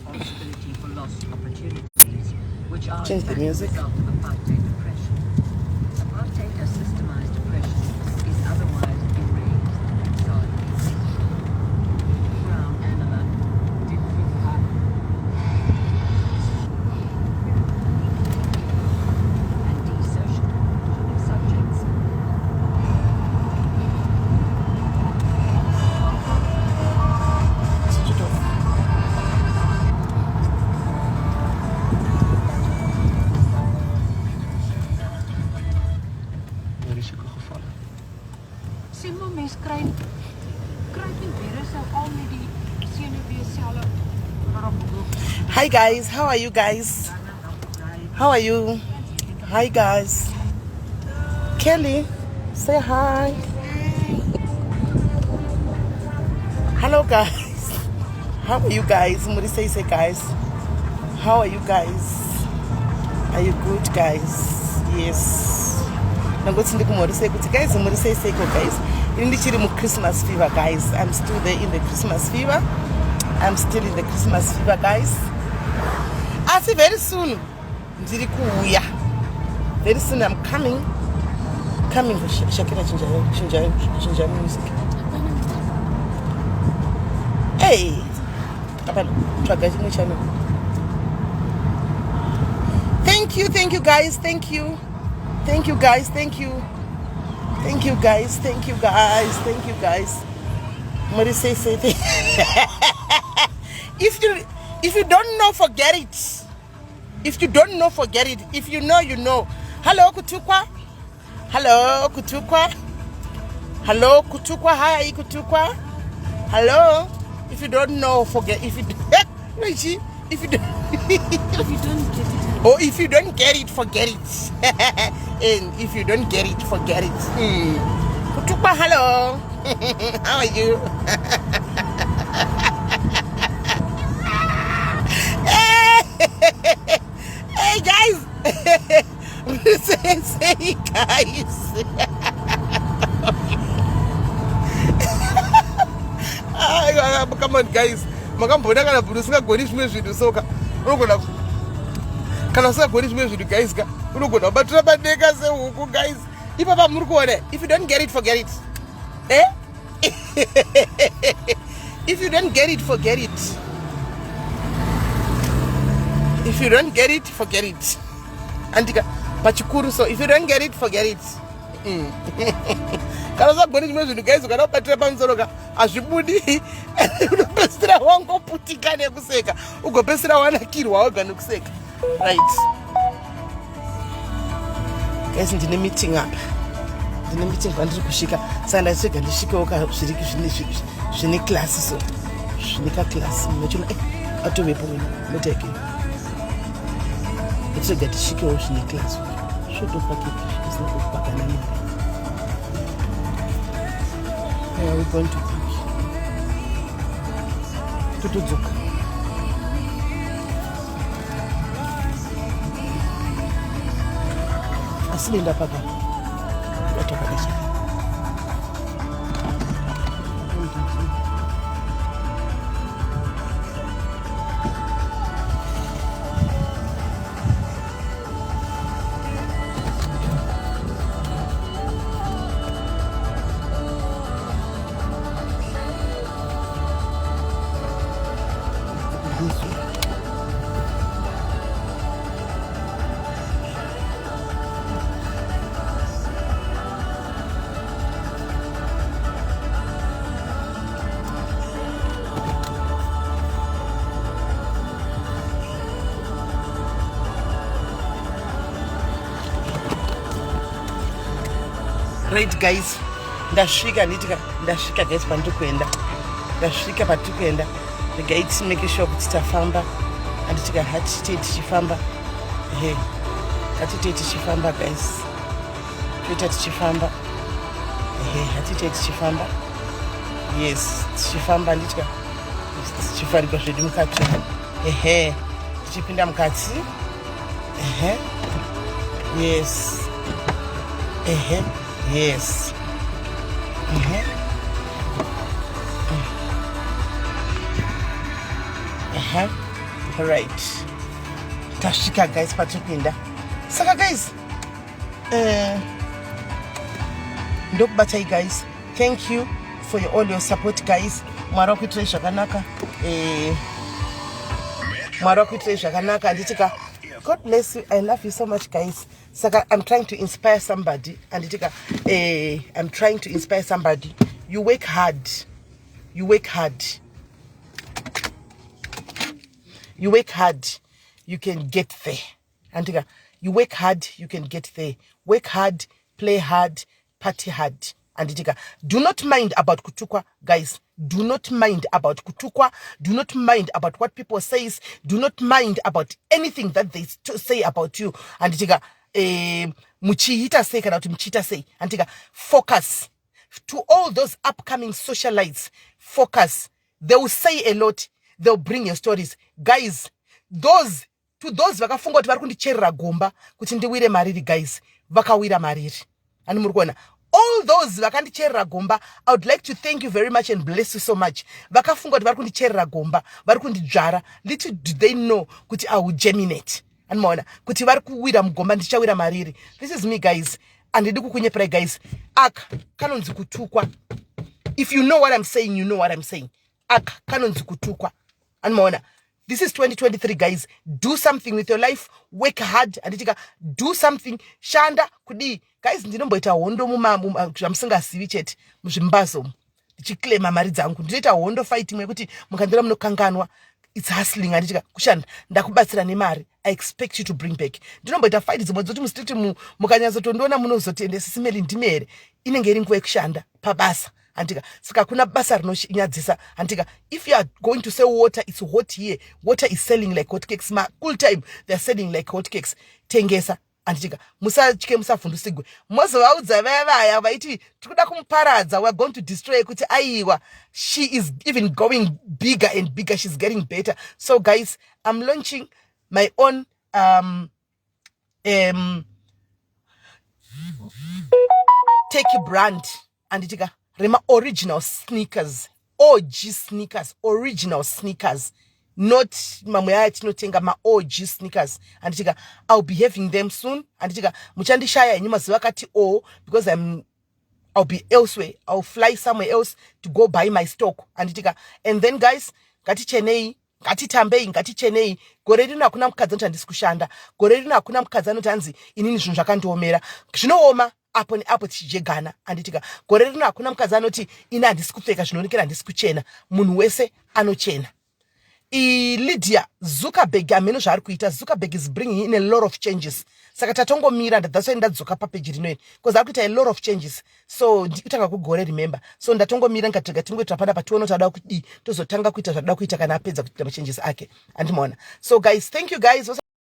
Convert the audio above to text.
responsibility for lost opportunities, which are Change the music. a result of apartheid oppression. Apartheid as systemized oppression is otherwise erased. Sorry. Brown Anima did and desertion of subjects. Sien maar mens kry die virusse al met die senuweeselle waarop behoef. Hi guys, how are you guys? How are you? Hi guys. Kelly, say hi. Hello guys. How are you guys? Muri say guys. How are you guys? Are you good guys? Yes. Guys, Muri say go guys. In the Christmas fever guys. I'm still there in the Christmas fever. I'm still in the Christmas fever guys. I see very soon. Very soon I'm coming for Shakira Ginger music. Hey, thank you guys, thank you guys, thank you guys. Mori say if you don't know, forget it. If you don't know, forget it. If you know, you know. Hello, Kutukwa. Hello, Kutukwa. Hello, Kutukwa. Hi, Kutukwa. Hello. If you don't know, forget. If you if you don't get it. or if you don't get it, forget it. And if you don't get it, forget it. Kutukwa, hello. How are you? Hey guys. say guys. Come on guys. Makambona kana burusinga gonish mezvidu soka. Unogona kana saka gonish mezvidu guys ka. Unogona batira badeka sehuku guys. Ipapa muri kuona. If you don't get it, forget it. Eh? If you don't get it, forget it. If you don't get it, forget it. Antika pachikuru, so if you don't get it, forget it. Kana saka gonish mezvidu guys ukana batira pamusoroka azvibudi. Unopesira wango putika nekuseka. Ugopesira wanakirwa wega nekuseka. Right. Guys, ndine meeting up. Ndine meeting pandiri kushika. Saka ndachega ndishikewo zviriki zvine class so. Zvine class. Ndachona atovepo wena. Muteke. Ndachega ndishikewo zvine class. Zvotopake. Zvisina kupaka nani. Where are we going to pick? Tutudzuka. Asilinda papa. Watokadesha. Right guys, ndasvika guys pandikuenda. Ndasvika patikuenda. The guides make sure kuti tafamba. Anditika hatite tichifamba. Hatite tichifamba guys. Twitter tichifamba. Hatite tichifamba. Yes, tichifamba anditika. Tichifarika zvedu mukati. Tichipinda mukati. Yes. Yes. right, tasvika guys patipinda saka guys ndokubatai guys. Thank you for all your support guys. Mwari wakuitai zvakanaka, mwari wakuitai zvakanaka anditika God bless you. I love you so much guys. Saka I'm trying to inspire somebody anditika I'm trying to inspire somebody. You work hard, you work hard, you work hard, you can get there. Antika, you work hard, you can get there. Work hard, play hard, party hard. Anditika, do not mind about kutukwa, guys. Do not mind about kutukwa. Do not mind about what people says. Do not mind about anything that they say about you. Anditika, muchihita say kana kuti muchita say. Antika, focus. To all those upcoming socialites, focus. They will say a lot. They'll bring your stories. Guys, to those vakafunga kuti vari kundicherera gomba kuti ndiwire mariri guys, vakawira mariri. And murikuona, all those vakandicherera gomba, I would like to thank you very much and bless you so much. Vakafunga kuti vari kundicherera gomba, vari kundidzvara. Little do they know kuti I will germinate. And maona, kuti vari kuwira mugomba ndichawira mariri. This is me guys. And ndidi kukunyeperai guys. Kanonzi kutukwa. If you know what I'm saying, you know what I'm saying. Kanonzi kutukwa. And maona, this is 2023 guys. Do something with your life. Work hard. Anditika, do something. Shanda kudi guys, ndinomboita hondo zvamusingasivi chete muzvimbazo ndichiclaima mari dzangu. Ndinoita hondo fighting yekuti mukandira munokanganwa. It's hustling. Anditika kushanda ndakubatsira nemari. I expect you to bring back. Ndinomboita fight dzimwe dzoti musititi mukanyazotondiona munozotendesa SIS MELLY ndimere inenge iri nguva yekushanda pabasa. Antika, saka kuna basa rinonyadzisa. Antika, if you are going to sell water, it's hot here. Water is selling like hotcakes. Cool time, they're selling like hotcakes. Tengesa. Antika, musachike musavhundusigwe. Mozovaudza vaya vaiti tikuda kumuparadza, we're going to destroy kuti aiwa. She is even going bigger and bigger. She's getting better. So guys, I'm launching my own take brand. Anditika, Rema original sneakers, OG sneakers, original sneakers, not mamuyaya tinotenga ma OG sneakers. Anditika, I'll be having them soon. Anditika, muchandishaya nyuma ziwakati because I'll be elsewhere. I'll fly somewhere else to go buy my stock. Anditika, and then guys, ngati Chenei, ngati Tambei, ngati Chenei, gore rino hakuna mukadzi anotandisi kushanda. Gore rino hakuna mukadzi anotanzi inini zvinhu zvakandiomera. Zvinooma apo neapo tichijegana. Anditika, gore rino hakuna mukadzi anoti ina handisi kupfeka zvinoonekera handisi kuchena. Munhu wese anochena. Lydia Zuckerberg ameno zvaari kuita. Zuckerberg is bringing in a lot of changes. Saka tatongomira, that's why ndadzoka papage rinoiri, because ari kuita a lot of changes. So ndikutanga kugore, remember. So ndatongomira ngatiga tingoita pana patuono tada kuti tozotanga kuita zvada kuita kana apedza kuita changes ake. Andimaona. So guys, thank you guys.